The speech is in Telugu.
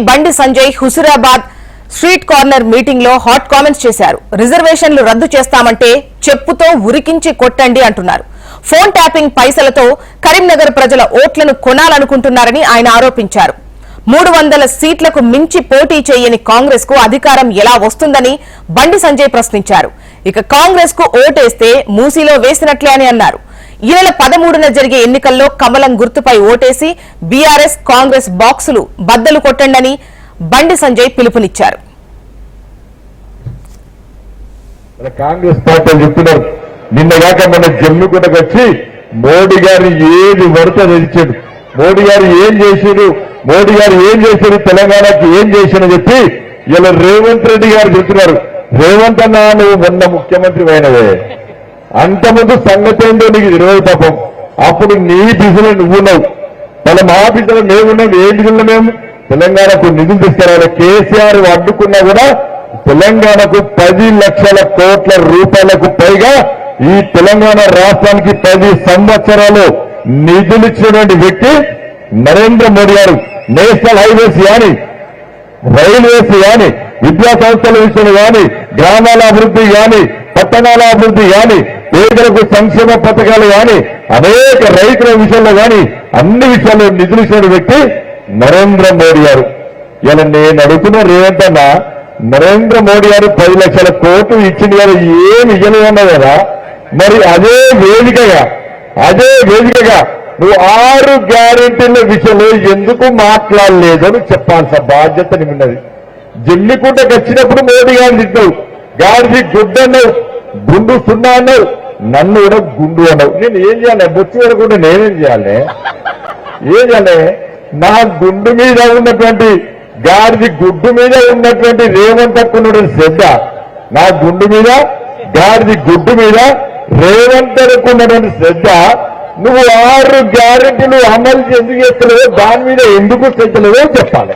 Bandi Sanjay Huzurabad street corner meeting లో హాట్ కామెంట్స్ చేశారు. రిజర్వేషన్లు రద్దు చేస్తామంటే చెప్పుతో ఉరికించి కొట్టండి అంటున్నారు. ఫోన్ ట్యాపింగ్ పైసలతో కరీంనగర్ ప్రజల ఓట్లను కొనాలనుకుంటున్నారని ఆయన ఆరోపించారు. 300 సీట్లకు మించి పోటీ చేయని కాంగ్రెస్ కు అధికారం ఎలా వస్తుందని బండి సంజయ్ ప్రశ్నించారు. ఇక కాంగ్రెస్ కు ఓటేస్తే మూసీలో వేసినట్లే అని అన్నారు. ఈ నెల 13న జరిగే ఎన్నికల్లో కమలం గుర్తుపై ఓటేసి బీఆర్ఎస్ కాంగ్రెస్ బాక్సులు బద్దలు కొట్టండని బండి సంజయ్ పిలుపునిచ్చారు. కాంగ్రెస్ పార్టీ చెప్తున్నారు, నిన్నగాక మన జమ్మిగుండకు వచ్చి మోడీ గారు ఏది వరత తెచ్చాడు, మోడీ గారు ఏం చేశారు, మోడీ గారు ఏం చేశారు, తెలంగాణకి ఏం చేశారని చెప్పి ఇలా రేవంత్ రెడ్డి గారు చెప్తున్నారు. రేవంత్ అన్న నువ్వు మొన్న ముఖ్యమంత్రి అయినవే, అంతకుముందు సంగతి ఏంటో నీకు తెలియదు పాపం. అప్పుడు నీ బిజులో నువ్వున్నావు, మన మా బిజులో మేమున్నాం. ఏ బిజుల్లో మేము తెలంగాణకు నిధులు తీసుకురావాలి. కేసీఆర్ అడ్డుకున్నా కూడా తెలంగాణకు 10 లక్షల కోట్ల రూపాయలకు పైగా ఈ తెలంగాణ రాష్ట్రానికి 10 సంవత్సరాలు నిధులిచ్చినటువంటి వ్యక్తి నరేంద్ర మోడీ గారు. నేషనల్ హైవేస్ కానీ, రైల్వేస్ కానీ, విద్యా సంస్థల విషయంలో కానీ, గ్రామాల అభివృద్ధి కానీ, పట్టణాల అభివృద్ధి కానీ, పేదలకు సంక్షేమ పథకాలు కానీ, అనేక రైతుల విషయంలో కానీ అన్ని విషయాల్లో నిధులు ఇచ్చిన వ్యక్తి నరేంద్ర మోడీ గారు. ఇలా నేను అడుగుతున్న రేవంత్ అన్న, నరేంద్ర మోడీ గారు 10 లక్షల కోట్లు ఇచ్చింది కదా, ఏమి ఇయ్యలేదన్నా కదా, మరి అదే వేదికగా నువ్వు 6 గ్యారెంటీల విషయంలో ఎందుకు మాట్లాడలేదని చెప్పాల్సిన బాధ్యత నిన్నది. జమ్మికుంటకు వచ్చినప్పుడు మోడీ గారిని తిట్టావు, గాడిది గుడ్డు అన్నావు, గుండు సున్నా అన్నావు, నన్ను కూడా గుండు అన్నావు. నేను ఏం చేయాలి? బొచ్చు వరకుంటే నేనేం చేయాలి? నా గుండు మీద ఉన్నటువంటి గాడిది గుడ్డు మీద ఉన్నటువంటి రేవంత్ అక్కున్న శ్రద్ధ, నా గుండు మీద గాడిది గుడ్డు మీద రేవంత్ అక్కున్నటువంటి శ్రద్ధ, నువ్వు 6 గ్యారెంటీలు అమలు ఎందుకు చేస్తలేవో, దాని మీద ఎందుకు శ్రద్ధ లేవో చెప్పాలి.